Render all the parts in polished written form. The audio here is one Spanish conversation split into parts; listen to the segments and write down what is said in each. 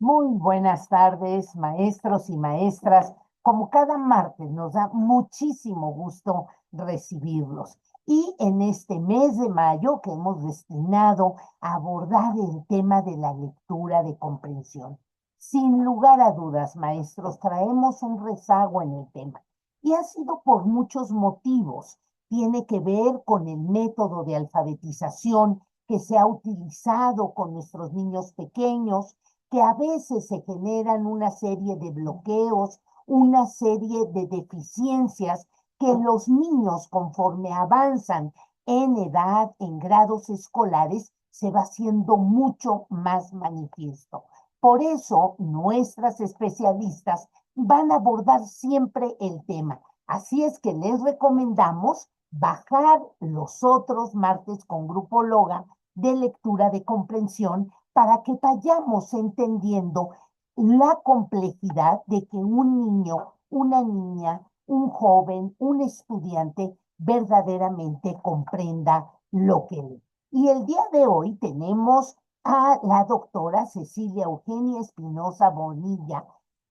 Muy buenas tardes, maestros y maestras. Como cada martes, nos da muchísimo gusto recibirlos. Y en este mes de mayo que hemos destinado a abordar el tema de la lectura de comprensión. Sin lugar a dudas, maestros, traemos un rezago en el tema. Y ha sido por muchos motivos. Tiene que ver con el método de alfabetización que se ha utilizado con nuestros niños pequeños, que a veces se generan una serie de bloqueos, una serie de deficiencias que los niños, conforme avanzan en edad, en grados escolares, se va haciendo mucho más manifiesto. Por eso, nuestras especialistas van a abordar siempre el tema. Así es que les recomendamos bajar los otros martes con Grupo Loga de lectura de comprensión para que vayamos entendiendo la complejidad de que un niño, una niña, un joven, un estudiante verdaderamente comprenda lo que lee. Y el día de hoy tenemos a la doctora Cecilia Eugenia Espinosa Bonilla,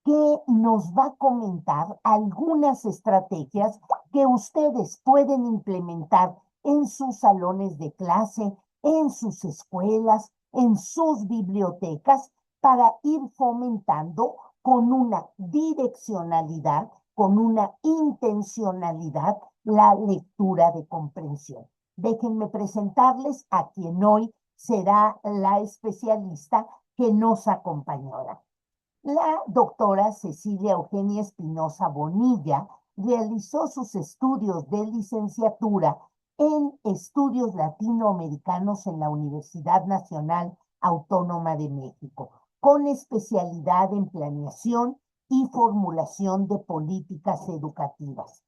que nos va a comentar algunas estrategias que ustedes pueden implementar en sus salones de clase, en sus escuelas, en sus bibliotecas, para ir fomentando con una direccionalidad, con una intencionalidad, la lectura de comprensión. Déjenme presentarles a quien hoy será la especialista que nos acompañará. La doctora Cecilia Eugenia Espinosa Bonilla realizó sus estudios de licenciatura en estudios latinoamericanos en la Universidad Nacional Autónoma de México, con especialidad en planeación y formulación de políticas educativas.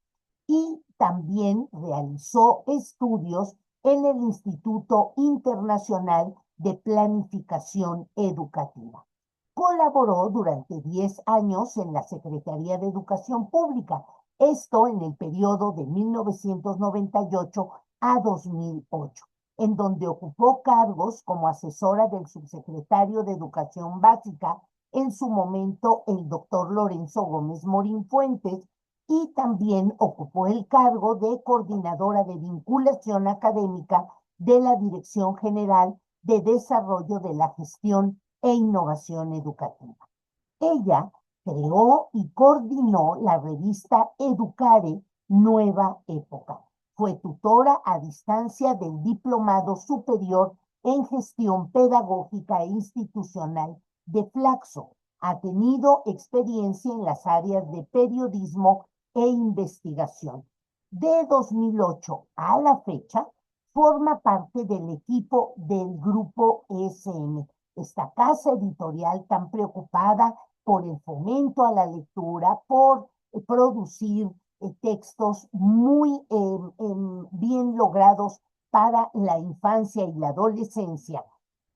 Y también realizó estudios en el Instituto Internacional de Planificación Educativa. Colaboró durante 10 años en la Secretaría de Educación Pública, esto en el periodo de 1998 a 2008, en donde ocupó cargos como asesora del subsecretario de Educación Básica, en su momento el doctor Lorenzo Gómez Morín Fuentes, y también ocupó el cargo de coordinadora de vinculación académica de la Dirección General de Desarrollo de la Gestión e Innovación Educativa. Ella creó y coordinó la revista Educare Nueva Época. Fue tutora a distancia del Diplomado Superior en Gestión Pedagógica e Institucional de Flaxo. Ha tenido experiencia en las áreas de periodismo e investigación. De 2008 a la fecha, forma parte del equipo del Grupo SM, esta casa editorial tan preocupada por el fomento a la lectura, por producir textos muy bien logrados para la infancia y la adolescencia,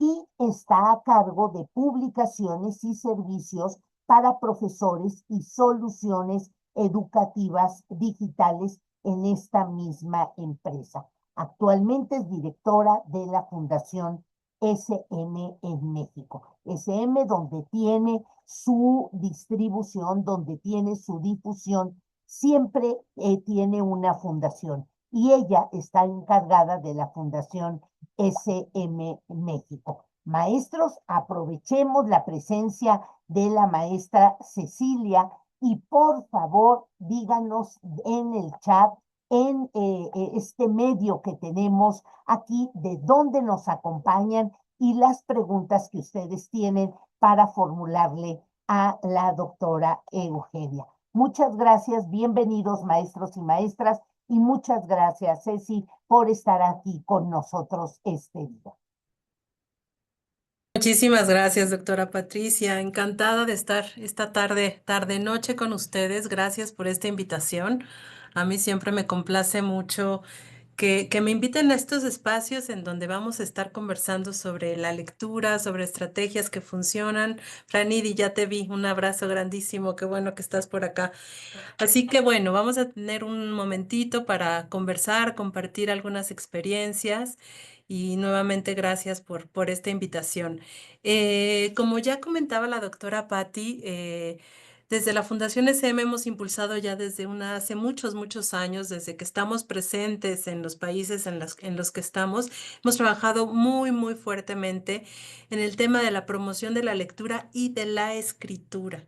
y está a cargo de publicaciones y servicios para profesores y soluciones educativas digitales en esta misma empresa. Actualmente es directora de la Fundación SM en México. SM donde tiene su distribución, donde tiene su difusión, siempre tiene una fundación. Y ella está encargada de la Fundación SM México. Maestros, aprovechemos la presencia de la maestra Cecilia y por favor díganos en el chat, en este medio que tenemos aquí, de dónde nos acompañan y las preguntas que ustedes tienen para formularle a la doctora Eugenia. Muchas gracias, bienvenidos maestros y maestras, y muchas gracias, Ceci, por estar aquí con nosotros este día. Muchísimas gracias, doctora Patricia. Encantada de estar esta tarde-noche con ustedes. Gracias por esta invitación. A mí siempre me complace mucho que me inviten a estos espacios en donde vamos a estar conversando sobre la lectura, sobre estrategias que funcionan. Franidi, ya te vi. Un abrazo grandísimo. Qué bueno que estás por acá. Así que bueno, vamos a tener un momentito para conversar, compartir algunas experiencias y nuevamente gracias por esta invitación. Como ya comentaba la doctora Patti, desde la Fundación SM hemos impulsado ya desde hace muchos, muchos años, desde que estamos presentes en los países en los que estamos, hemos trabajado muy, muy fuertemente en el tema de la promoción de la lectura y de la escritura.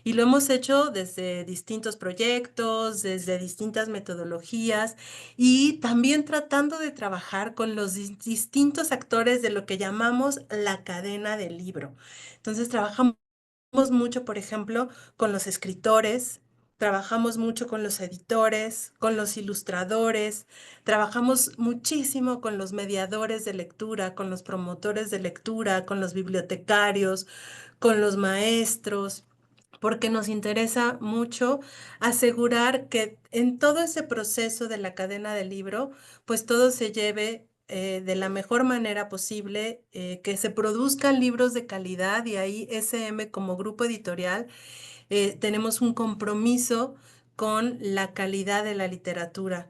Y lo hemos hecho desde distintos proyectos, desde distintas metodologías y también tratando de trabajar con los distintos actores de lo que llamamos la cadena del libro. Entonces, trabajamos mucho, por ejemplo, con los escritores, trabajamos mucho con los editores, con los ilustradores, trabajamos muchísimo con los mediadores de lectura, con los promotores de lectura, con los bibliotecarios, con los maestros, porque nos interesa mucho asegurar que en todo ese proceso de la cadena del libro, pues todo se lleve de la mejor manera posible, que se produzcan libros de calidad y ahí SM como grupo editorial tenemos un compromiso con la calidad de la literatura.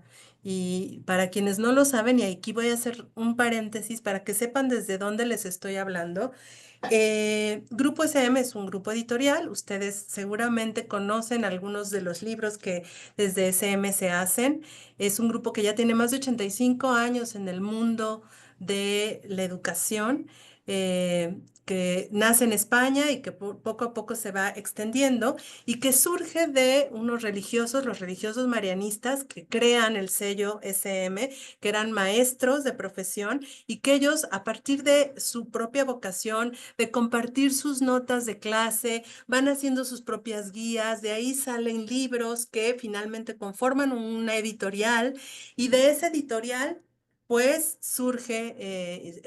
Y para quienes no lo saben, y aquí voy a hacer un paréntesis para que sepan desde dónde les estoy hablando. Grupo SM es un grupo editorial. Ustedes seguramente conocen algunos de los libros que desde SM se hacen. Es un grupo que ya tiene más de 85 años en el mundo de la educación. Que nace en España y que poco a poco se va extendiendo y que surge de unos religiosos, los religiosos marianistas que crean el sello SM, que eran maestros de profesión y que ellos a partir de su propia vocación, de compartir sus notas de clase, van haciendo sus propias guías, de ahí salen libros que finalmente conforman una editorial y de esa editorial pues surge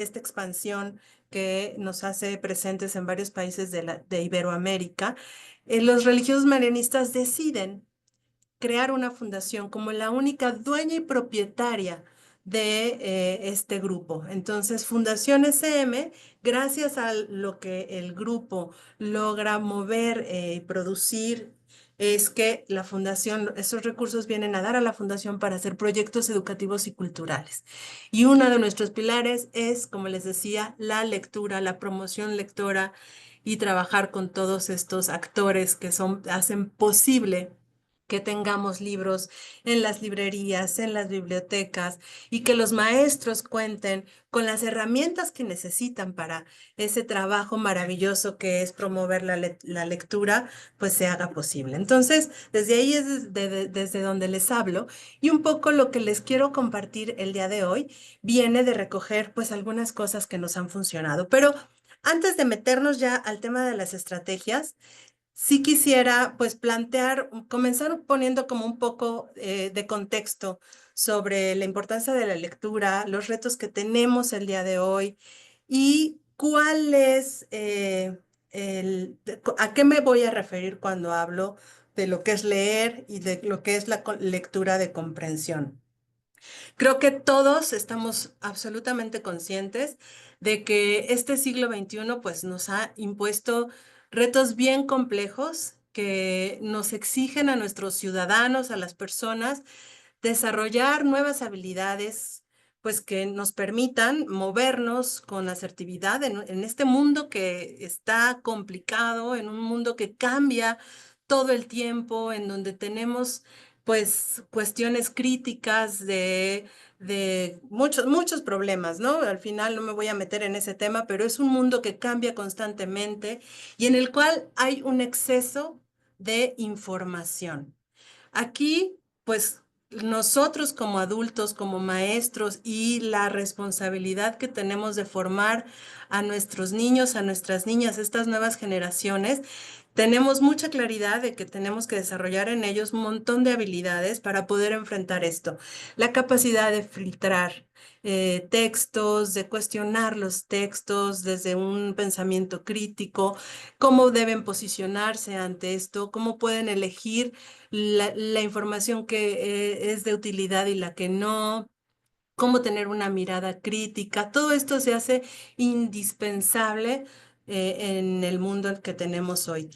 esta expansión que nos hace presentes en varios países de Iberoamérica. Los religiosos marianistas deciden crear una fundación como la única dueña y propietaria de este grupo. Entonces, Fundación SM, gracias a lo que el grupo logra mover y producir, es que la fundación, esos recursos vienen a dar a la fundación para hacer proyectos educativos y culturales. Y uno de nuestros pilares es, como les decía, la lectura, la promoción lectora y trabajar con todos estos actores que hacen posible que tengamos libros en las librerías, en las bibliotecas y que los maestros cuenten con las herramientas que necesitan para ese trabajo maravilloso que es promover la lectura, pues se haga posible. Entonces, desde ahí es desde donde les hablo y un poco lo que les quiero compartir el día de hoy viene de recoger pues algunas cosas que nos han funcionado. Pero antes de meternos ya al tema de las estrategias, sí quisiera pues plantear, comenzar poniendo como un poco de contexto sobre la importancia de la lectura, los retos que tenemos el día de hoy y cuál es a qué me voy a referir cuando hablo de lo que es leer y de lo que es la lectura de comprensión. Creo que todos estamos absolutamente conscientes de que este siglo XXI pues nos ha impuesto retos bien complejos que nos exigen a nuestros ciudadanos, a las personas, desarrollar nuevas habilidades pues que nos permitan movernos con asertividad en este mundo que está complicado, en un mundo que cambia todo el tiempo, en donde tenemos pues cuestiones críticas de muchos, muchos problemas, ¿no? Al final no me voy a meter en ese tema, pero es un mundo que cambia constantemente y en el cual hay un exceso de información. Aquí, pues nosotros como adultos, como maestros y la responsabilidad que tenemos de formar a nuestros niños, a nuestras niñas, estas nuevas generaciones, tenemos mucha claridad de que tenemos que desarrollar en ellos un montón de habilidades para poder enfrentar esto. La capacidad de filtrar textos, de cuestionar los textos desde un pensamiento crítico, cómo deben posicionarse ante esto, cómo pueden elegir la información que es de utilidad y la que no, cómo tener una mirada crítica. Todo esto se hace indispensable en el mundo que tenemos hoy.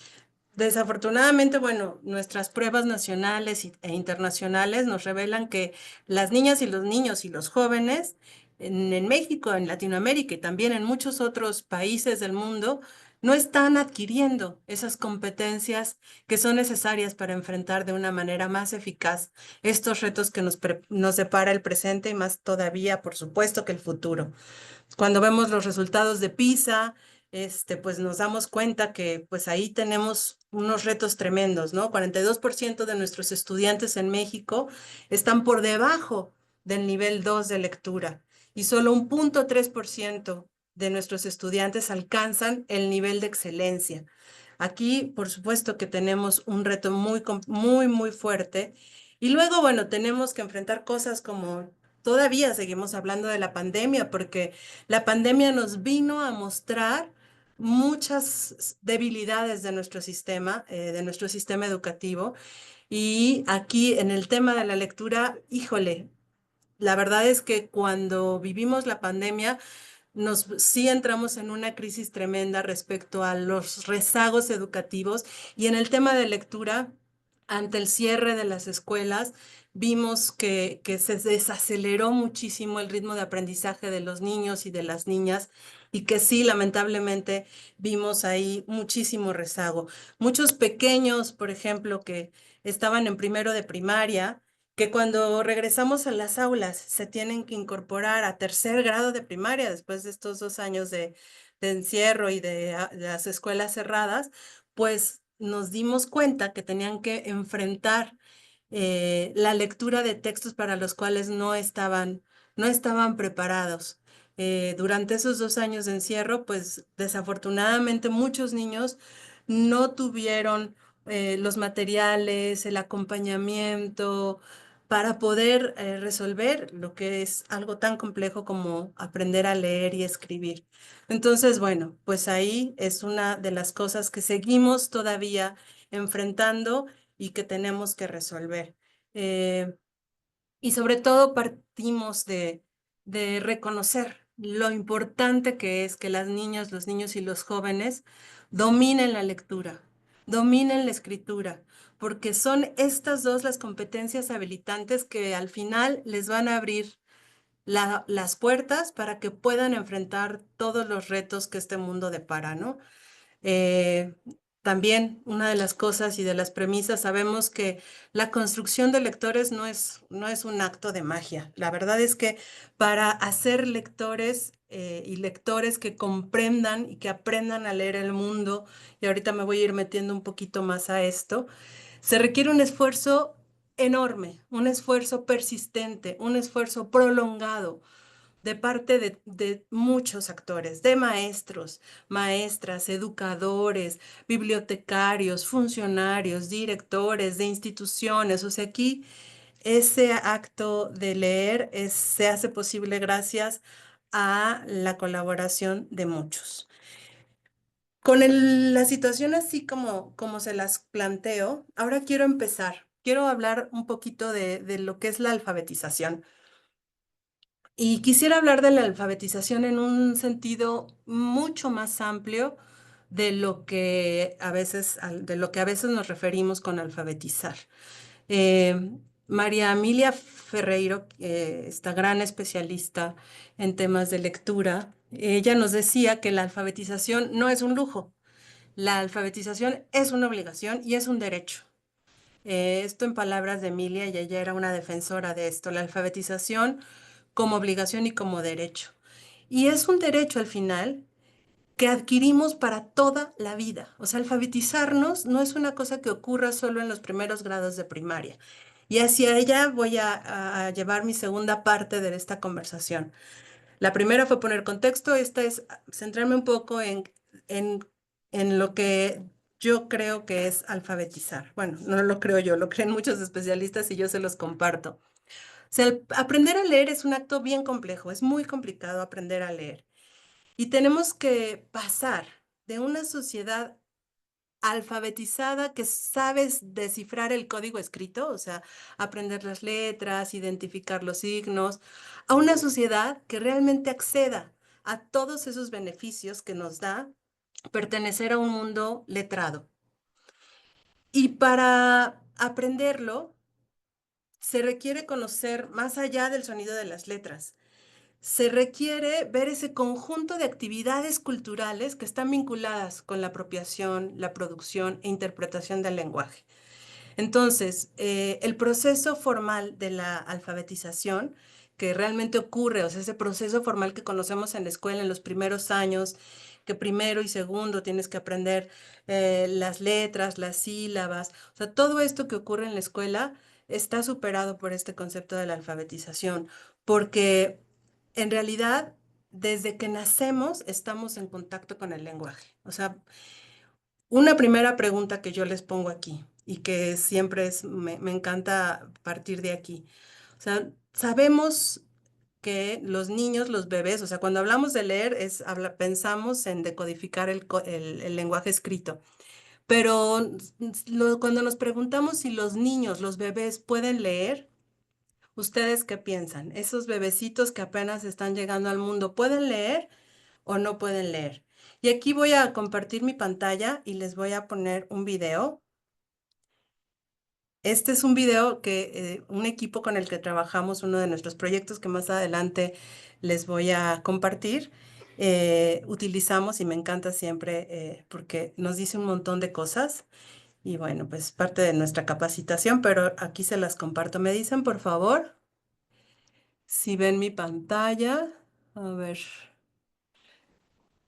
Desafortunadamente, bueno, nuestras pruebas nacionales e internacionales nos revelan que las niñas y los niños y los jóvenes en México, en Latinoamérica y también en muchos otros países del mundo, no están adquiriendo esas competencias que son necesarias para enfrentar de una manera más eficaz estos retos que nos depara el presente y más todavía, por supuesto, que el futuro. Cuando vemos los resultados de PISA, pues nos damos cuenta que pues ahí tenemos unos retos tremendos, ¿no? 42% de nuestros estudiantes en México están por debajo del nivel 2 de lectura y solo 1,3% de nuestros estudiantes alcanzan el nivel de excelencia. Aquí, por supuesto que tenemos un reto muy fuerte. Y luego, bueno, tenemos que enfrentar cosas como todavía seguimos hablando de la pandemia, porque la pandemia nos vino a mostrar muchas debilidades de nuestro sistema educativo. Y aquí en el tema de la lectura, híjole, la verdad es que cuando vivimos la pandemia, sí entramos en una crisis tremenda respecto a los rezagos educativos y en el tema de lectura, ante el cierre de las escuelas, vimos que se desaceleró muchísimo el ritmo de aprendizaje de los niños y de las niñas y que sí, lamentablemente, vimos ahí muchísimo rezago. Muchos pequeños, por ejemplo, que estaban en primero de primaria, que cuando regresamos a las aulas se tienen que incorporar a tercer grado de primaria después de estos 2 años de encierro y de las escuelas cerradas, pues nos dimos cuenta que tenían que enfrentar la lectura de textos para los cuales no estaban preparados. Durante esos 2 años de encierro, pues desafortunadamente muchos niños no tuvieron los materiales, el acompañamiento para poder resolver lo que es algo tan complejo como aprender a leer y escribir. Entonces, bueno, pues ahí es una de las cosas que seguimos todavía enfrentando y que tenemos que resolver. Eh, y sobre todo partimos de reconocer lo importante que es que las niñas, los niños y los jóvenes dominen la lectura, dominen la escritura, porque son estas dos las competencias habilitantes que al final les van a abrir las puertas para que puedan enfrentar todos los retos que este mundo depara, ¿no? Eh, También una de las cosas y de las premisas, sabemos que la construcción de lectores no es un acto de magia. La verdad es que para hacer lectores y lectores que comprendan y que aprendan a leer el mundo, y ahorita me voy a ir metiendo un poquito más a esto, se requiere un esfuerzo enorme, un esfuerzo persistente, un esfuerzo prolongado de parte de muchos actores, de maestros, maestras, educadores, bibliotecarios, funcionarios, directores de instituciones. O sea, aquí ese acto de leer se hace posible gracias a la colaboración de muchos. Con la situación así como se las planteo, ahora quiero empezar. Quiero hablar un poquito de lo que es la alfabetización. Y quisiera hablar de la alfabetización en un sentido mucho más amplio de lo que a veces nos referimos con alfabetizar. Eh, María Emilia Ferreiro, esta gran especialista en temas de lectura, ella nos decía que la alfabetización no es un lujo, la alfabetización es una obligación y es un derecho. Esto en palabras de Emilia, y ella era una defensora de esto, la alfabetización como obligación y como derecho. Y es un derecho al final que adquirimos para toda la vida. O sea, alfabetizarnos no es una cosa que ocurra solo en los primeros grados de primaria. Y hacia ella voy a llevar mi segunda parte de esta conversación. La primera fue poner contexto, esta es centrarme un poco en, en lo que yo creo que es alfabetizar. Bueno, no lo creo yo, lo creen muchos especialistas y yo se los comparto. O sea, aprender a leer es un acto bien complejo, es muy complicado aprender a leer. Y tenemos que pasar de una sociedad alfabetizada que sabes descifrar el código escrito, o sea, aprender las letras, identificar los signos, a una sociedad que realmente acceda a todos esos beneficios que nos da pertenecer a un mundo letrado. Y para aprenderlo, se requiere conocer más allá del sonido de las letras. se requiere ver ese conjunto de actividades culturales que están vinculadas con la apropiación, la producción e interpretación del lenguaje. Entonces, el proceso formal de la alfabetización que realmente ocurre, o sea, ese proceso formal que conocemos en la escuela en los primeros años, que primero y segundo tienes que aprender las letras, las sílabas, o sea, todo esto que ocurre en la escuela está superado por este concepto de la alfabetización, porque en realidad, desde que nacemos, estamos en contacto con el lenguaje. O sea, una primera pregunta que yo les pongo aquí y que siempre me encanta partir de aquí. O sea, sabemos que los niños, los bebés, o sea, cuando hablamos de leer, pensamos en decodificar el lenguaje escrito. Pero cuando nos preguntamos si los niños, los bebés pueden leer, ¿ustedes qué piensan? ¿Esos bebecitos que apenas están llegando al mundo pueden leer o no pueden leer? Y aquí voy a compartir mi pantalla y les voy a poner un video. Este es un video que un equipo con el que trabajamos, uno de nuestros proyectos que más adelante les voy a compartir, utilizamos y me encanta siempre porque nos dice un montón de cosas y bueno, pues parte de nuestra capacitación, pero aquí se las comparto. Me dicen, por favor, si ven mi pantalla. A ver,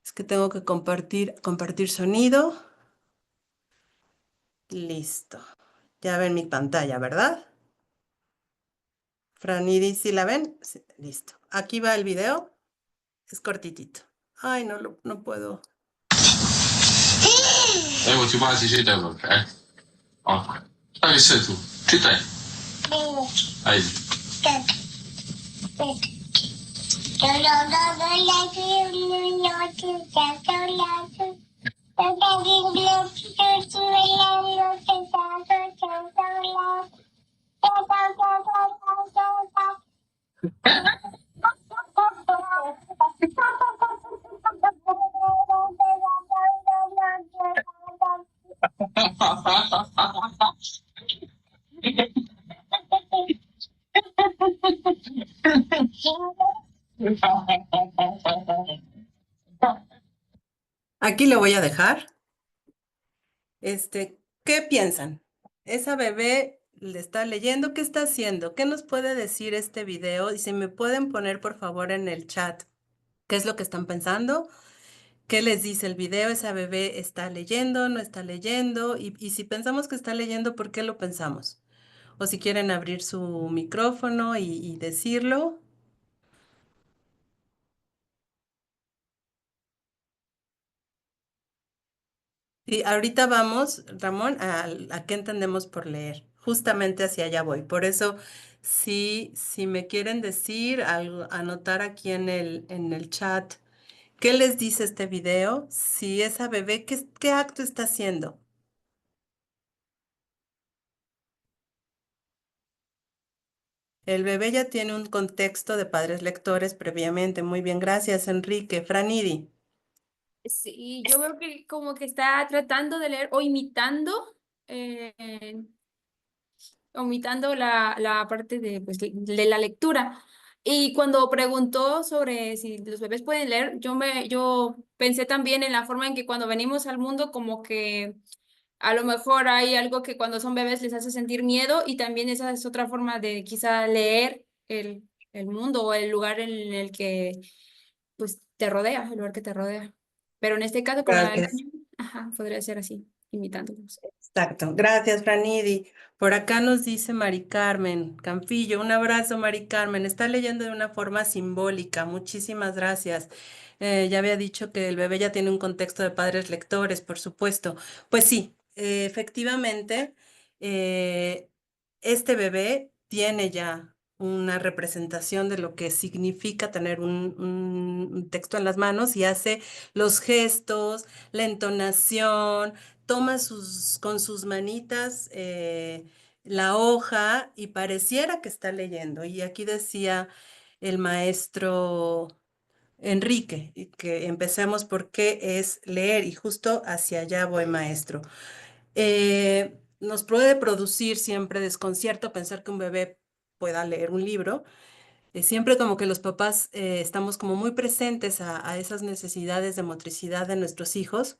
es que tengo que compartir sonido. Listo. Ya ven mi pantalla, ¿verdad? Franidi, ¿sí la ven? Sí, listo. Aquí va el video. Es cortitito. Ay, no puedo. 哎，我去把这些带过来。哎，好，带色图，去带。哎，Aquí lo voy a dejar. ¿Qué piensan? Esa bebé le está leyendo, ¿qué está haciendo? ¿Qué nos puede decir este video? Y si me pueden poner, por favor, en el chat, ¿qué es lo que están pensando? ¿Qué les dice el video? ¿Esa bebé está leyendo, no está leyendo? Y si pensamos que está leyendo, ¿por qué lo pensamos? O si quieren abrir su micrófono y decirlo. Y ahorita vamos, Ramón, a qué entendemos por leer. Justamente hacia allá voy. Por eso, si me quieren decir, algo, anotar aquí en el chat, ¿qué les dice este video? Si esa bebé, ¿qué acto está haciendo? El bebé ya tiene un contexto de padres lectores previamente. Muy bien, gracias, Enrique. Franidi. Sí, yo veo que como que está tratando de leer eh, o imitando la parte de, pues, de la lectura. Y cuando preguntó sobre si los bebés pueden leer, yo pensé también en la forma en que cuando venimos al mundo, como que a lo mejor hay algo que cuando son bebés les hace sentir miedo y también esa es otra forma de quizá leer el mundo o el lugar en el que pues te rodea, el lugar que te rodea. Pero en este caso, como era el Gracias. niño, ajá, podría ser así, imitándolos. Exacto. Gracias, Franidi. Por acá nos dice Mari Carmen Campillo. Un abrazo, Mari Carmen. Está leyendo de una forma simbólica. Muchísimas gracias. Ya había dicho que el bebé ya tiene un contexto de padres lectores, por supuesto. Pues sí, efectivamente, eh, este bebé tiene ya una representación de lo que significa tener un texto en las manos y hace los gestos, la entonación, toma con sus manitas la hoja y pareciera que está leyendo. Y aquí decía el maestro Enrique, y que empecemos por qué es leer, y justo hacia allá voy, maestro. Nos puede producir siempre desconcierto pensar que un bebé pueda leer un libro. Siempre como que los papás estamos como muy presentes a esas necesidades de motricidad de nuestros hijos.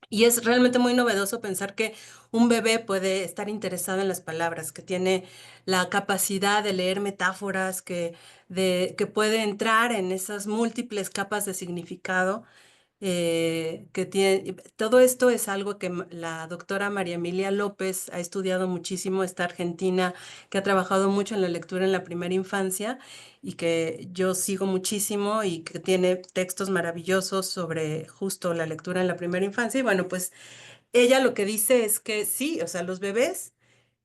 Y es realmente muy novedoso pensar que un bebé puede estar interesado en las palabras, que tiene la capacidad de leer metáforas, que puede entrar en esas múltiples capas de significado que tiene. Todo esto es algo que la doctora María Emilia López ha estudiado muchísimo, esta argentina que ha trabajado mucho en la lectura en la primera infancia y que yo sigo muchísimo y que tiene textos maravillosos sobre justo la lectura en la primera infancia. Y bueno, pues ella lo que dice es que sí, o sea, los bebés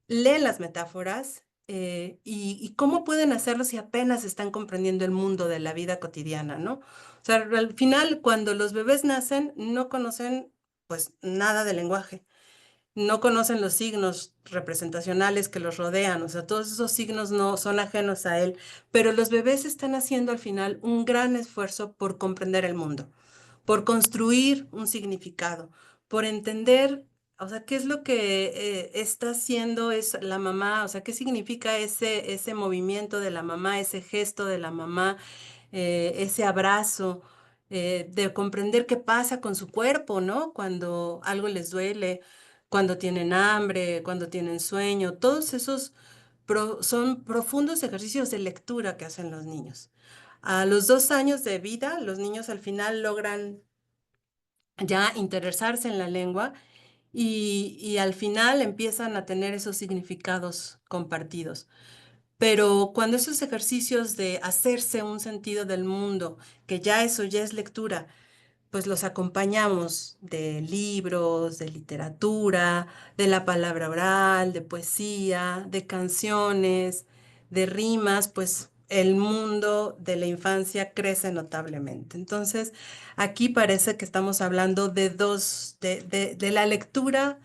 leen las metáforas y cómo pueden hacerlo si apenas están comprendiendo el mundo de la vida cotidiana, ¿no? O sea, al final, cuando los bebés nacen, no conocen pues nada del lenguaje, no conocen los signos representacionales que los rodean, o sea, todos esos signos no son ajenos a él, pero los bebés están haciendo al final un gran esfuerzo por comprender el mundo, por construir un significado, por entender, o sea, qué es lo que está haciendo es la mamá, o sea, qué significa ese movimiento de la mamá, ese gesto de la mamá, ese abrazo, de comprender qué pasa con su cuerpo, ¿no? Cuando algo les duele, cuando tienen hambre, cuando tienen sueño, todos esos son profundos ejercicios de lectura que hacen los niños. A los 2 años de vida, los niños al final logran ya interesarse en la lengua y al final empiezan a tener esos significados compartidos. Pero cuando esos ejercicios de hacerse un sentido del mundo, que ya eso ya es lectura, pues los acompañamos de libros, de literatura, de la palabra oral, de poesía, de canciones, de rimas, pues el mundo de la infancia crece notablemente. Entonces, aquí parece que estamos hablando de la lectura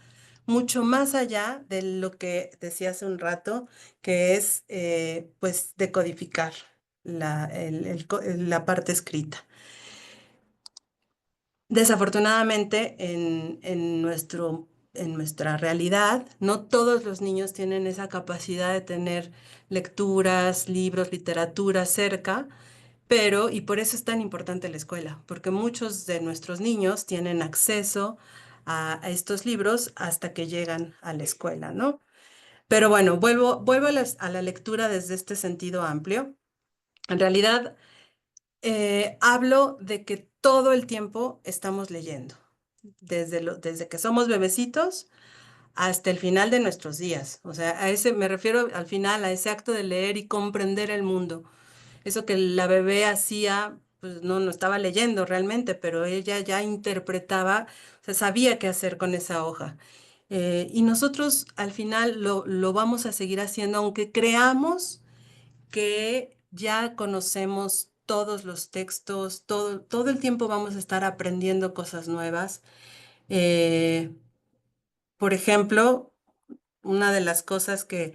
mucho más allá de lo que decía hace un rato, que es pues decodificar la parte escrita. Desafortunadamente, en nuestra realidad, no todos los niños tienen esa capacidad de tener lecturas, libros, literatura cerca, pero, y por eso es tan importante la escuela, porque muchos de nuestros niños tienen acceso a estos libros hasta que llegan a la escuela, ¿no? Pero bueno, vuelvo a la lectura desde este sentido amplio. En realidad, hablo de que todo el tiempo estamos leyendo, desde que somos bebecitos hasta el final de nuestros días. O sea, me refiero al final, a ese acto de leer y comprender el mundo. Eso que la bebé hacía, pues no estaba leyendo realmente, pero ella ya interpretaba, o sea, sabía qué hacer con esa hoja. Y nosotros al final lo vamos a seguir haciendo, aunque creamos que ya conocemos todos los textos, todo el tiempo vamos a estar aprendiendo cosas nuevas. Eh, por ejemplo, una de las cosas que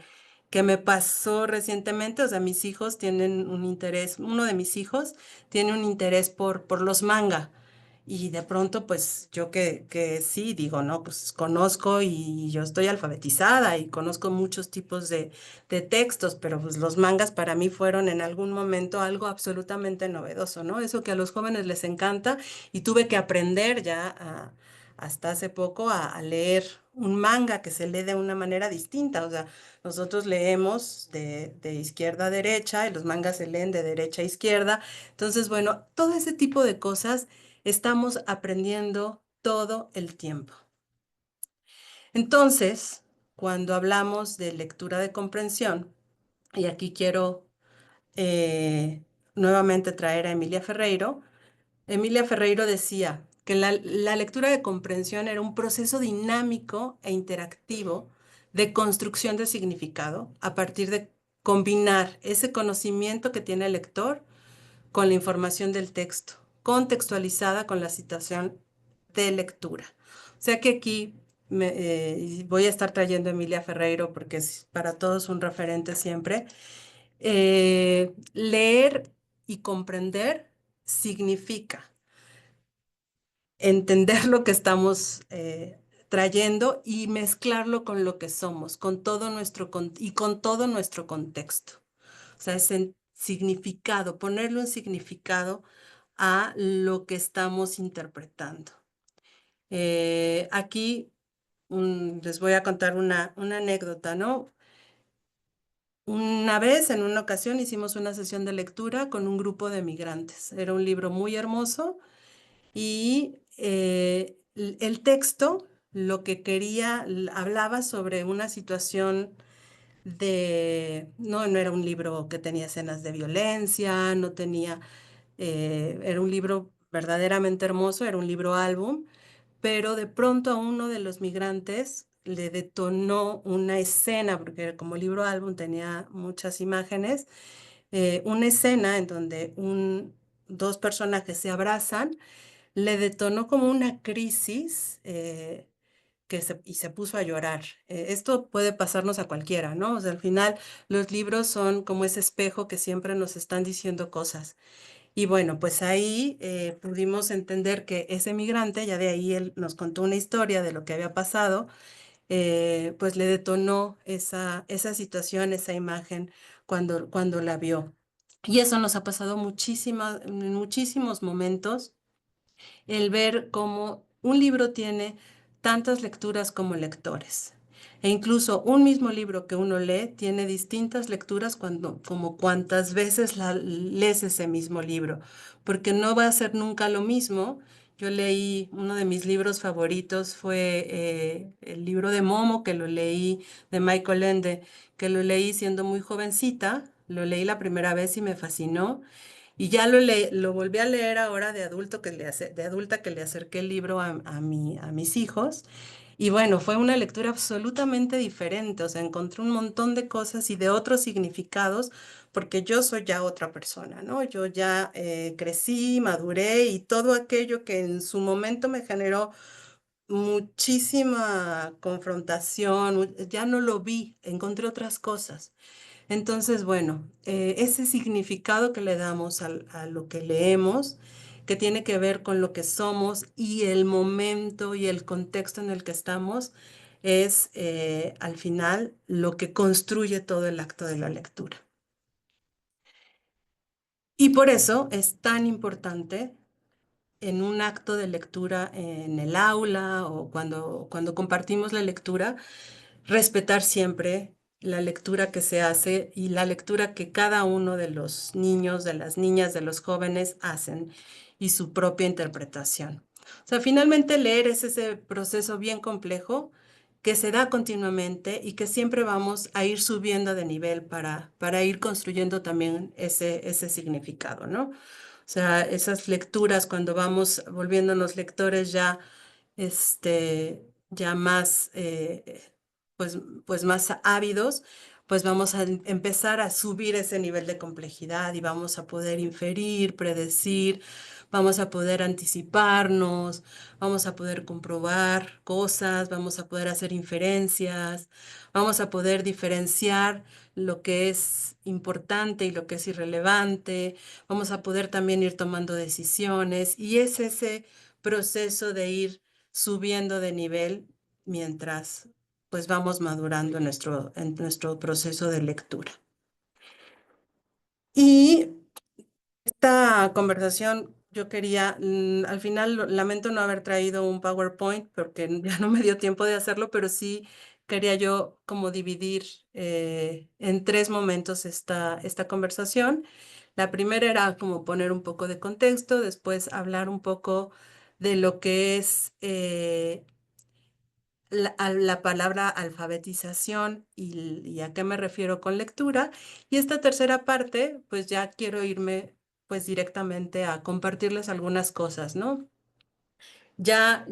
me pasó recientemente, o sea, mis hijos tienen un interés, uno de mis hijos tiene un interés por los manga. Y de pronto, pues yo que sí, digo, no, pues conozco y yo estoy alfabetizada y conozco muchos tipos de textos, pero pues los mangas para mí fueron en algún momento algo absolutamente novedoso, ¿no? Eso que a los jóvenes les encanta y tuve que aprender ya hasta hace poco a leer un manga que se lee de una manera distinta, o sea, nosotros leemos de izquierda a derecha y los mangas se leen de derecha a izquierda. Entonces, bueno, todo ese tipo de cosas estamos aprendiendo todo el tiempo. Entonces, cuando hablamos de lectura de comprensión, y aquí quiero nuevamente traer a Emilia Ferreiro. Emilia Ferreiro decía que la lectura de comprensión era un proceso dinámico e interactivo de construcción de significado a partir de combinar ese conocimiento que tiene el lector con la información del texto, contextualizada con la situación de lectura. O sea que aquí voy a estar trayendo a Emilia Ferreiro porque es para todos un referente siempre. Leer y comprender significa entender lo que estamos trayendo y mezclarlo con lo que somos, con todo nuestro y con todo nuestro contexto. O sea, significado, ponerle un significado a lo que estamos interpretando. Aquí les voy a contar una anécdota, ¿no? Una vez, en una ocasión, hicimos una sesión de lectura con un grupo de migrantes. Era un libro muy hermoso y el texto, lo que quería, hablaba sobre una situación no era un libro que tenía escenas de violencia, no tenía, era un libro verdaderamente hermoso, era un libro álbum, pero de pronto a uno de los migrantes le detonó una escena, porque como libro álbum tenía muchas imágenes, una escena en donde dos personajes se abrazan, le detonó como una crisis y se puso a llorar. Esto puede pasarnos a cualquiera, ¿no? O sea, al final los libros son como ese espejo que siempre nos están diciendo cosas. Y bueno, pues ahí pudimos entender que ese migrante, ya de ahí él nos contó una historia de lo que había pasado, pues le detonó esa situación, esa imagen cuando la vio. Y eso nos ha pasado en muchísimos momentos, el ver cómo un libro tiene tantas lecturas como lectores. E incluso un mismo libro que uno lee tiene distintas lecturas como cuantas veces lees ese mismo libro, porque no va a ser nunca lo mismo. Yo leí, uno de mis libros favoritos fue el libro de Momo, que lo leí, de Michael Ende, que lo leí siendo muy jovencita, lo leí la primera vez y me fascinó. Y ya lo volví a leer ahora de adulta que le acerqué el libro a mis hijos. Y bueno, fue una lectura absolutamente diferente. O sea, encontré un montón de cosas y de otros significados, porque yo soy ya otra persona, ¿no? Yo ya crecí, maduré y todo aquello que en su momento me generó muchísima confrontación, ya no lo vi, encontré otras cosas. Entonces, bueno, ese significado que le damos a lo que leemos, que tiene que ver con lo que somos y el momento y el contexto en el que estamos, es al final lo que construye todo el acto de la lectura. Y por eso es tan importante en un acto de lectura en el aula o cuando compartimos la lectura, respetar siempre la lectura que se hace y la lectura que cada uno de los niños, de las niñas, de los jóvenes hacen y su propia interpretación. O sea, finalmente leer es ese proceso bien complejo que se da continuamente y que siempre vamos a ir subiendo de nivel para ir construyendo también ese significado, ¿no? O sea, esas lecturas cuando vamos volviéndonos lectores ya más, pues más ávidos, pues vamos a empezar a subir ese nivel de complejidad y vamos a poder inferir, predecir, vamos a poder anticiparnos, vamos a poder comprobar cosas, vamos a poder hacer inferencias, vamos a poder diferenciar lo que es importante y lo que es irrelevante, vamos a poder también ir tomando decisiones y es ese proceso de ir subiendo de nivel mientras pues vamos madurando en nuestro proceso de lectura. Y esta conversación yo quería, al final lamento no haber traído un PowerPoint porque ya no me dio tiempo de hacerlo, pero sí quería yo como dividir en 3 momentos esta conversación. La primera era como poner un poco de contexto, después hablar un poco de lo que es la palabra alfabetización y a qué me refiero con lectura. Y esta tercera parte, pues ya quiero irme pues directamente a compartirles algunas cosas, ¿no? Ya,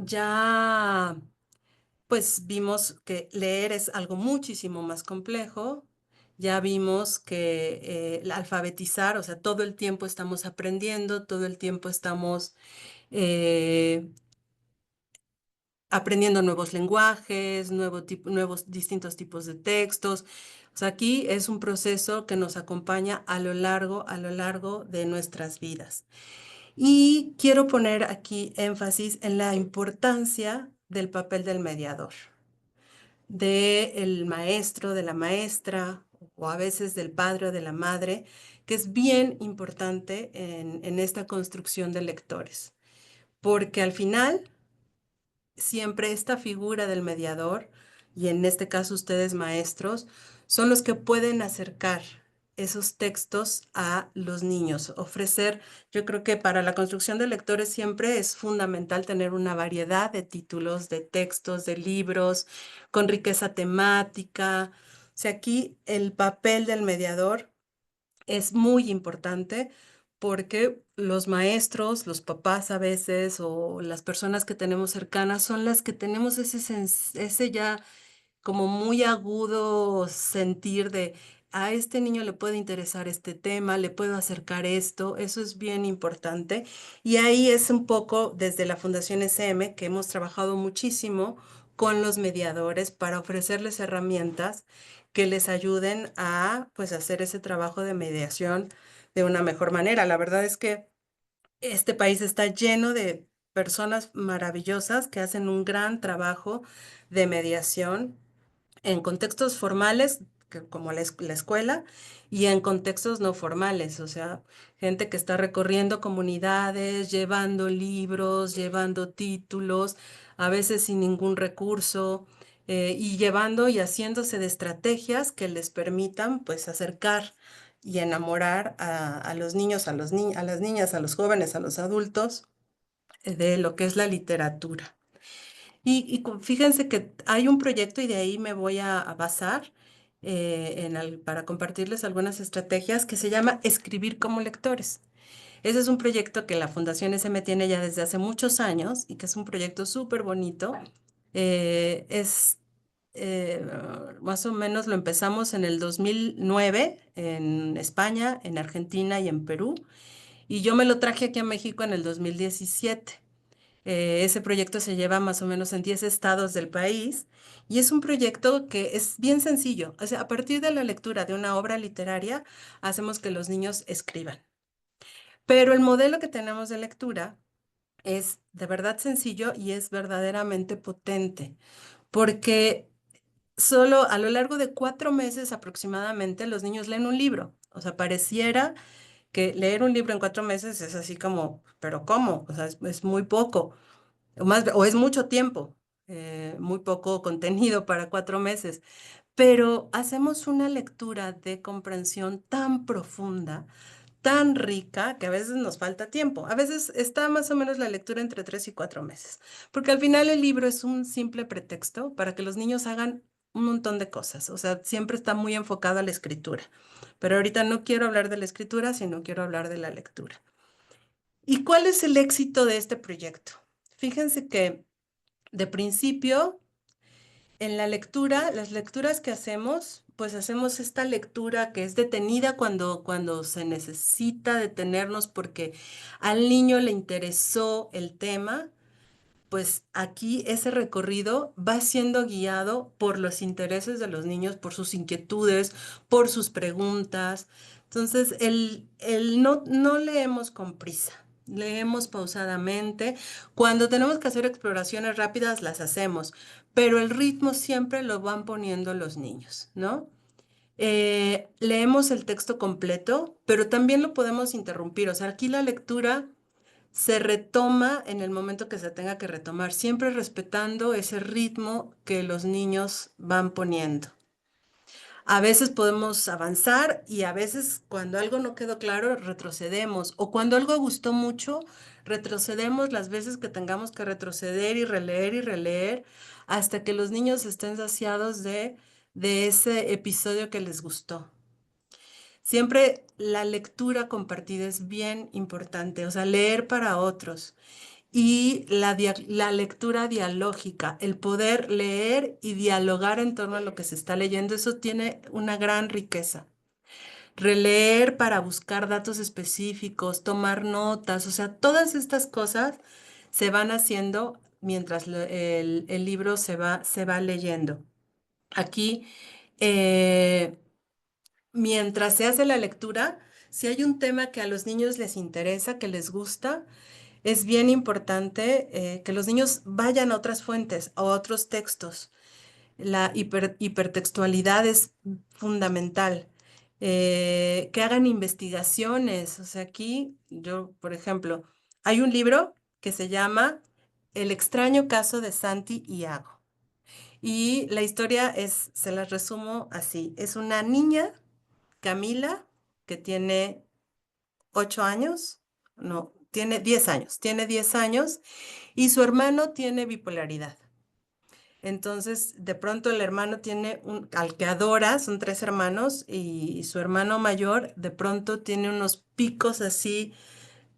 pues vimos que leer es algo muchísimo más complejo. Ya vimos que el alfabetizar, o sea, todo el tiempo estamos aprendiendo, todo el tiempo estamos aprendiendo nuevos lenguajes, nuevos distintos tipos de textos. O sea, aquí es un proceso que nos acompaña a lo largo de nuestras vidas. Y quiero poner aquí énfasis en la importancia del papel del mediador, del maestro, de la maestra, o a veces del padre o de la madre, que es bien importante en esta construcción de lectores, porque al final siempre esta figura del mediador, y en este caso ustedes maestros, son los que pueden acercar esos textos a los niños, ofrecer, yo creo que para la construcción de lectores siempre es fundamental tener una variedad de títulos, de textos, de libros, con riqueza temática. O sea, aquí el papel del mediador es muy importante porque los maestros, los papás a veces o las personas que tenemos cercanas son las que tenemos ese ya como muy agudo sentir de a este niño le puede interesar este tema, le puedo acercar esto, eso es bien importante. Y ahí es un poco desde la Fundación SM que hemos trabajado muchísimo con los mediadores para ofrecerles herramientas que les ayuden a pues hacer ese trabajo de mediación de una mejor manera. La verdad es que este país está lleno de personas maravillosas que hacen un gran trabajo de mediación en contextos formales, como la escuela, y en contextos no formales, o sea, gente que está recorriendo comunidades, llevando libros, llevando títulos, a veces sin ningún recurso, y llevando y haciéndose de estrategias que les permitan, pues, acercar y enamorar a los niños, a las niñas, a los jóvenes, a los adultos, de lo que es la literatura. Fíjense que hay un proyecto y de ahí me voy a basar para compartirles algunas estrategias que se llama Escribir como lectores. Ese es un proyecto que la Fundación SM tiene ya desde hace muchos años y que es un proyecto súper bonito. Es más o menos lo empezamos en el 2009 en España, en Argentina y en Perú. Y yo me lo traje aquí a México en el 2017. Ese proyecto se lleva más o menos en 10 estados del país y es un proyecto que es bien sencillo. O sea, a partir de la lectura de una obra literaria, hacemos que los niños escriban. Pero el modelo que tenemos de lectura es de verdad sencillo y es verdaderamente potente, porque solo a lo largo de 4 meses aproximadamente los niños leen un libro. O sea, pareciera que leer un libro en 4 meses es así como, pero ¿cómo? O sea, es muy poco. O es mucho tiempo, muy poco contenido para 4 meses, pero hacemos una lectura de comprensión tan profunda, tan rica, que a veces nos falta tiempo. A veces está más o menos la lectura entre 3 y 4 meses, porque al final el libro es un simple pretexto para que los niños hagan un montón de cosas. O sea, siempre está muy enfocado a la escritura. Pero ahorita no quiero hablar de la escritura, sino quiero hablar de la lectura. ¿Y cuál es el éxito de este proyecto? Fíjense que de principio, en la lectura, las lecturas que hacemos, pues hacemos esta lectura que es detenida cuando se necesita detenernos porque al niño le interesó el tema, pues aquí ese recorrido va siendo guiado por los intereses de los niños, por sus inquietudes, por sus preguntas. Entonces, no leemos con prisa, leemos pausadamente. Cuando tenemos que hacer exploraciones rápidas, las hacemos, pero el ritmo siempre lo van poniendo los niños, ¿no? Leemos el texto completo, pero también lo podemos interrumpir. O sea, aquí la lectura se retoma en el momento que se tenga que retomar, siempre respetando ese ritmo que los niños van poniendo. A veces podemos avanzar y a veces cuando algo no quedó claro, retrocedemos. O cuando algo gustó mucho, retrocedemos las veces que tengamos que retroceder y releer hasta que los niños estén saciados de ese episodio que les gustó. Siempre la lectura compartida es bien importante, o sea, leer para otros. Y la lectura dialógica, el poder leer y dialogar en torno a lo que se está leyendo, eso tiene una gran riqueza. Releer para buscar datos específicos, tomar notas, o sea, todas estas cosas se van haciendo mientras el libro se va leyendo. Aquí, mientras se hace la lectura, si hay un tema que a los niños les interesa, que les gusta, es bien importante que los niños vayan a otras fuentes, a otros textos. La hipertextualidad es fundamental. que hagan investigaciones. O sea, aquí yo, por ejemplo, hay un libro que se llama El extraño caso de Santi y Ago. Y la historia es, se las resumo así, es una niña, Camila, que tiene 8 años, no, tiene 10 años y su hermano tiene bipolaridad. Entonces, de pronto el hermano tiene al que adora, son 3 hermanos, y su hermano mayor de pronto tiene unos picos así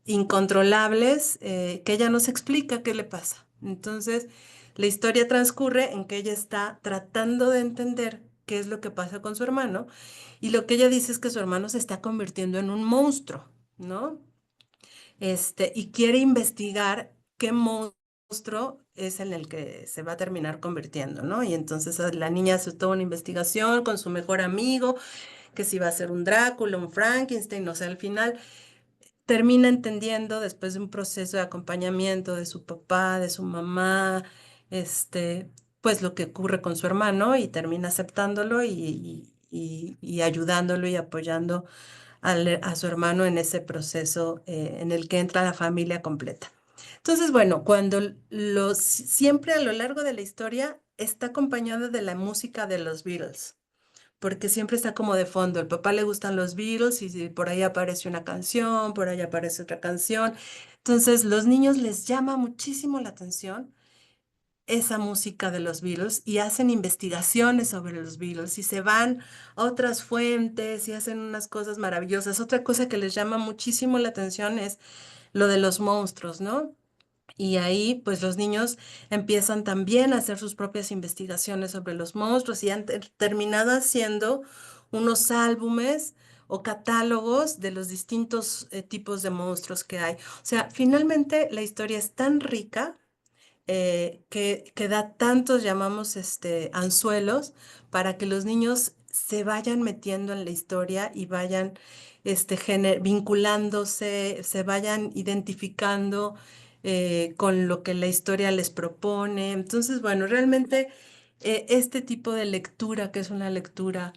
incontrolables que ella no se explica qué le pasa. Entonces, la historia transcurre en que ella está tratando de entender qué es lo que pasa con su hermano y lo que ella dice es que su hermano se está convirtiendo en un monstruo, ¿no? Y quiere investigar qué monstruo es en el que se va a terminar convirtiendo, ¿no? Y entonces la niña hace toda una investigación con su mejor amigo, que si va a ser un Drácula, un Frankenstein, o sea, al final termina entendiendo después de un proceso de acompañamiento de su papá, de su mamá, pues lo que ocurre con su hermano y termina aceptándolo y ayudándolo y apoyando a su hermano en ese proceso en el que entra la familia completa. Entonces, bueno, siempre a lo largo de la historia está acompañado de la música de los Beatles porque siempre está como de fondo. Al papá le gustan los Beatles y por ahí aparece una canción, por ahí aparece otra canción. Entonces, los niños les llama muchísimo la atención esa música de los Beatles y hacen investigaciones sobre los Beatles y se van a otras fuentes y hacen unas cosas maravillosas. Otra cosa que les llama muchísimo la atención es lo de los monstruos, ¿no? Y ahí, pues los niños empiezan también a hacer sus propias investigaciones sobre los monstruos y han terminado haciendo unos álbumes o catálogos de los distintos tipos de monstruos que hay. O sea, finalmente la historia es tan rica que da tantos, llamamos, anzuelos para que los niños se vayan metiendo en la historia y vayan, vinculándose, se vayan identificando con lo que la historia les propone. Entonces, bueno, realmente este tipo de lectura, que es una lectura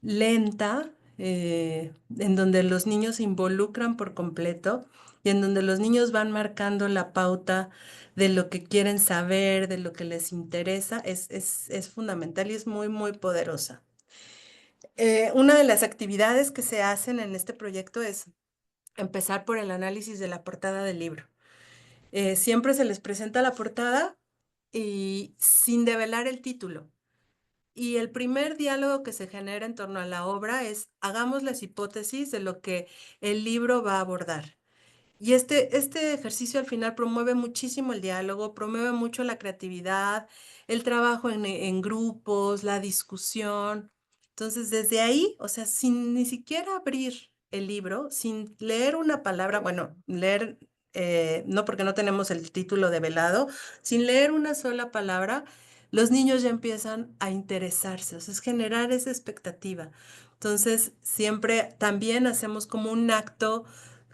lenta, en donde los niños se involucran por completo y en donde los niños van marcando la pauta de lo que quieren saber, de lo que les interesa, es fundamental y es muy, muy poderosa. Una de las actividades que se hacen en este proyecto es empezar por el análisis de la portada del libro. Siempre se les presenta la portada y sin develar el título. Y el primer diálogo que se genera en torno a la obra es, hagamos las hipótesis de lo que el libro va a abordar. Y este ejercicio al final promueve muchísimo el diálogo, promueve mucho la creatividad, el trabajo en grupos, la discusión. Entonces, desde ahí, o sea, sin ni siquiera abrir el libro, sin leer una palabra, bueno, leer, no porque no tenemos el título develado, sin leer una sola palabra, los niños ya empiezan a interesarse, o sea, es generar esa expectativa. Entonces, siempre también hacemos como un acto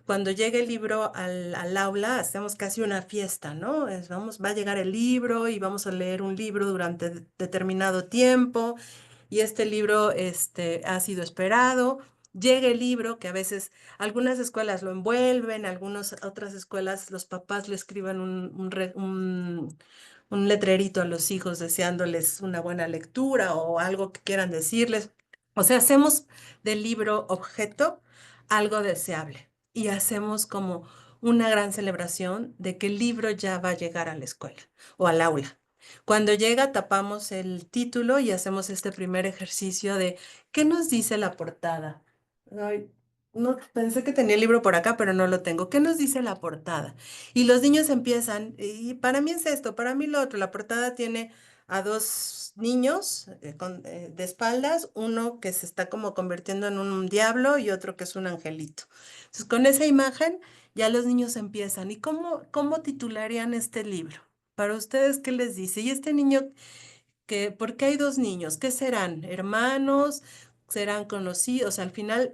cuando llega el libro al aula, hacemos casi una fiesta, ¿no? Va a llegar el libro y vamos a leer un libro durante determinado tiempo y este libro ha sido esperado. Llega el libro, que a veces algunas escuelas lo envuelven, otras escuelas los papás le escriban un letrerito a los hijos deseándoles una buena lectura o algo que quieran decirles. O sea, hacemos del libro objeto algo deseable y hacemos como una gran celebración de que el libro ya va a llegar a la escuela o al aula. Cuando llega, tapamos el título y hacemos este primer ejercicio de ¿qué nos dice la portada? Ay, no, pensé que tenía el libro por acá, pero no lo tengo. ¿Qué nos dice la portada? Y los niños empiezan, y para mí es esto, para mí lo otro. La portada tiene a dos niños de espaldas, uno que se está como convirtiendo en un diablo y otro que es un angelito. Entonces, con esa imagen ya los niños empiezan. ¿Y cómo titularían este libro? Para ustedes, ¿qué les dice? Y este niño, ¿por qué hay dos niños? ¿Qué serán? ¿Hermanos? ¿Serán conocidos? Al final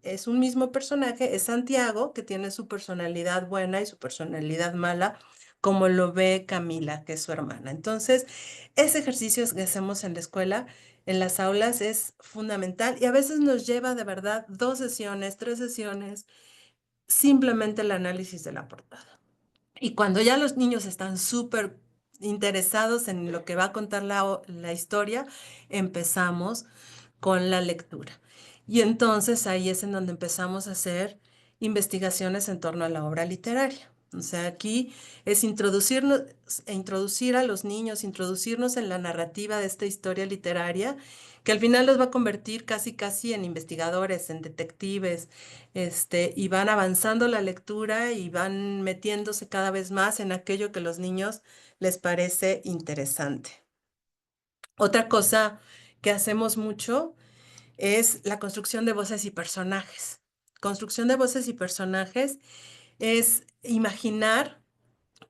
es un mismo personaje, es Santiago, que tiene su personalidad buena y su personalidad mala, como lo ve Camila, que es su hermana. Entonces, ese ejercicio que hacemos en la escuela, en las aulas, es fundamental y a veces nos lleva de verdad 2 sesiones, 3 sesiones, simplemente el análisis de la portada. Y cuando ya los niños están súper interesados en lo que va a contar la historia, empezamos con la lectura. Y entonces ahí es en donde empezamos a hacer investigaciones en torno a la obra literaria. O sea, aquí es introducir a los niños, introducirnos en la narrativa de esta historia literaria, que al final los va a convertir casi en investigadores, en detectives, y van avanzando la lectura y van metiéndose cada vez más en aquello que a los niños les parece interesante. Otra cosa que hacemos mucho es la construcción de voces y personajes. Construcción de voces y personajes es imaginar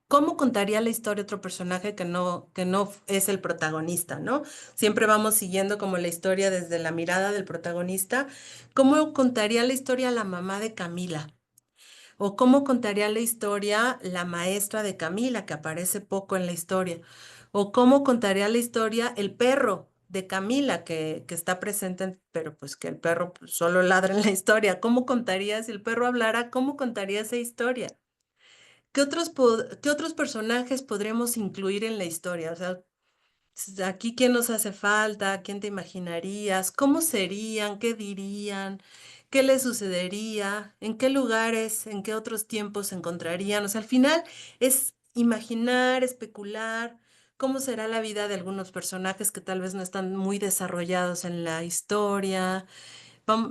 cómo contaría la historia otro personaje que no es el protagonista, ¿no? Siempre vamos siguiendo como la historia desde la mirada del protagonista. ¿Cómo contaría la historia la mamá de Camila? ¿O cómo contaría la historia la maestra de Camila, que aparece poco en la historia? ¿O cómo contaría la historia el perro de Camila, que está presente, pero pues que el perro pues, solo ladra en la historia? ¿Cómo contaría, si el perro hablara, cómo contaría esa historia? ¿Qué otros personajes podremos incluir en la historia? O sea, aquí, ¿quién nos hace falta? ¿Quién te imaginarías? ¿Cómo serían? ¿Qué dirían? ¿Qué les sucedería? ¿En qué lugares? ¿En qué otros tiempos se encontrarían? O sea, al final es imaginar, especular cómo será la vida de algunos personajes que tal vez no están muy desarrollados en la historia.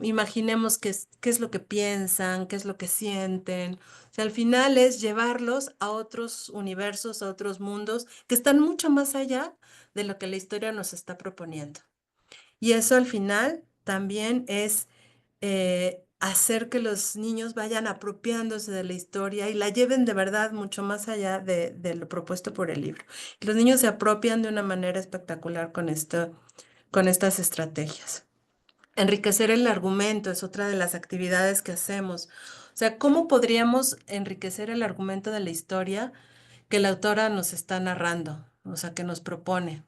Imaginemos qué es lo que piensan, qué es lo que sienten. O sea, al final es llevarlos a otros universos, a otros mundos que están mucho más allá de lo que la historia nos está proponiendo. Y eso al final también es hacer que los niños vayan apropiándose de la historia y la lleven de verdad mucho más allá de lo propuesto por el libro. Y los niños se apropian de una manera espectacular con estas estrategias. Enriquecer el argumento es otra de las actividades que hacemos. O sea, ¿cómo podríamos enriquecer el argumento de la historia que la autora nos está narrando? O sea, que nos propone.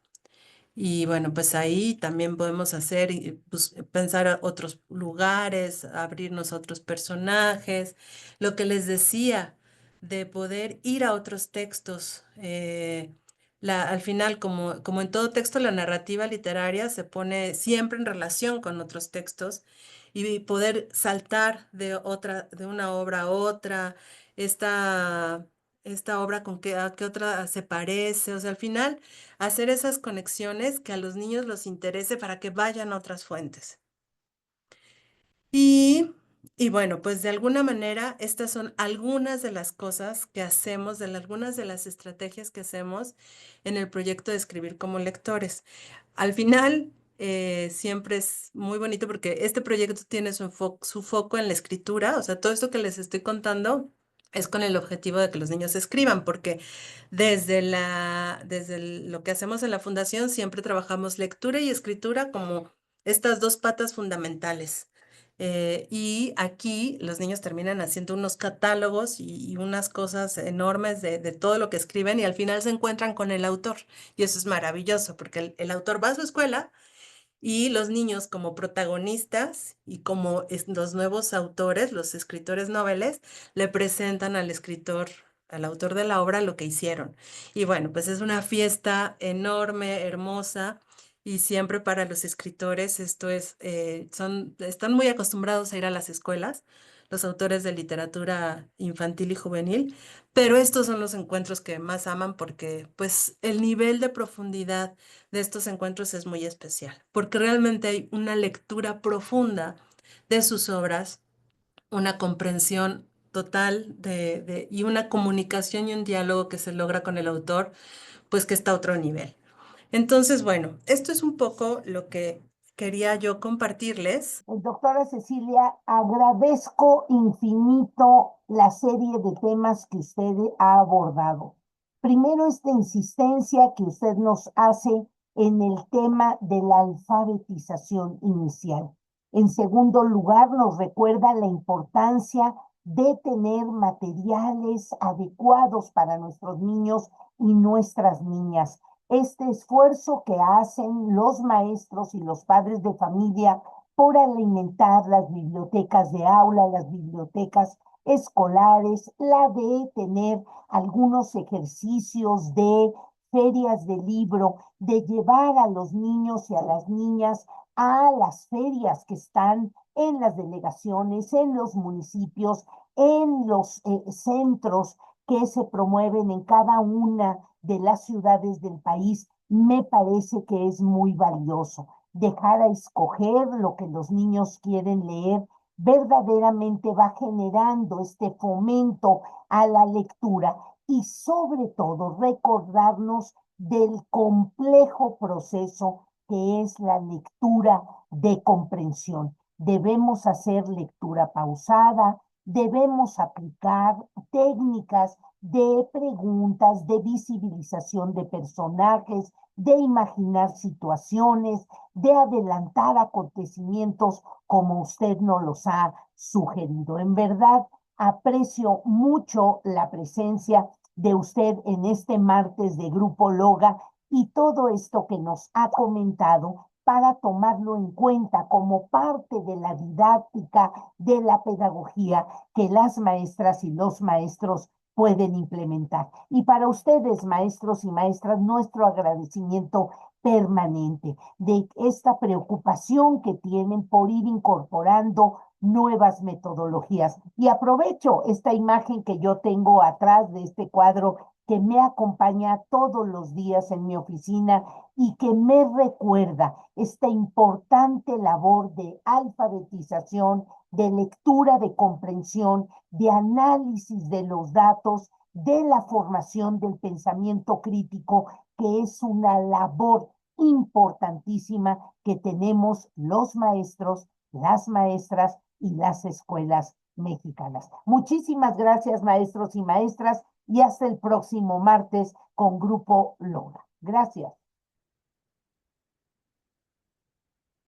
Y bueno, pues ahí también podemos hacer, pues, pensar a otros lugares, abrirnos a otros personajes. Lo que les decía, de poder ir a otros textos. Al final, como en todo texto, la narrativa literaria se pone siempre en relación con otros textos y poder saltar de una obra a otra, esta obra a qué otra se parece. O sea, al final hacer esas conexiones que a los niños los interese para que vayan a otras fuentes. Y, y bueno, pues de alguna manera estas son algunas de las cosas que hacemos, algunas de las estrategias que hacemos en el proyecto de Escribir como Lectores. Al final, siempre es muy bonito porque este proyecto tiene su foco en la escritura. O sea, todo esto que les estoy contando es con el objetivo de que los niños escriban, porque desde lo que hacemos en la fundación siempre trabajamos lectura y escritura como estas 2 patas fundamentales. Y aquí los niños terminan haciendo unos catálogos y unas cosas enormes de todo lo que escriben y al final se encuentran con el autor. Y eso es maravilloso porque el autor va a su escuela y los niños como protagonistas y como los nuevos autores, los escritores noveles, le presentan al escritor, al autor de la obra, lo que hicieron. Y bueno, pues es una fiesta enorme, hermosa. Y siempre para los escritores esto están muy acostumbrados a ir a las escuelas, los autores de literatura infantil y juvenil, pero estos son los encuentros que más aman porque pues el nivel de profundidad de estos encuentros es muy especial, porque realmente hay una lectura profunda de sus obras, una comprensión total y una comunicación y un diálogo que se logra con el autor, pues que está a otro nivel. Entonces, bueno, esto es un poco lo que quería yo compartirles. Doctora Cecilia, agradezco infinito la serie de temas que usted ha abordado. Primero, esta insistencia que usted nos hace en el tema de la alfabetización inicial. En segundo lugar, nos recuerda la importancia de tener materiales adecuados para nuestros niños y nuestras niñas. Este esfuerzo que hacen los maestros y los padres de familia por alimentar las bibliotecas de aula, las bibliotecas escolares, la de tener algunos ejercicios de ferias de libro, de llevar a los niños y a las niñas a las ferias que están en las delegaciones, en los municipios, en los centros que se promueven en cada una de las ciudades del país, me parece que es muy valioso. Dejar a escoger lo que los niños quieren leer verdaderamente va generando este fomento a la lectura y sobre todo recordarnos del complejo proceso que es la lectura de comprensión. Debemos hacer lectura pausada, debemos aplicar técnicas de preguntas, de visibilización de personajes, de imaginar situaciones, de adelantar acontecimientos como usted nos los ha sugerido. En verdad, aprecio mucho la presencia de usted en este martes de Grupo Loga y todo esto que nos ha comentado para tomarlo en cuenta como parte de la didáctica, de la pedagogía que las maestras y los maestros pueden implementar. Y para ustedes, maestros y maestras, nuestro agradecimiento permanente de esta preocupación que tienen por ir incorporando nuevas metodologías. Y aprovecho esta imagen que yo tengo atrás de este cuadro que me acompaña todos los días en mi oficina y que me recuerda esta importante labor de alfabetización, de lectura, de comprensión, de análisis de los datos, de la formación del pensamiento crítico, que es una labor importantísima que tenemos los maestros, las maestras y las escuelas mexicanas. Muchísimas gracias, maestros y maestras, y hasta el próximo martes con Grupo Loga. Gracias.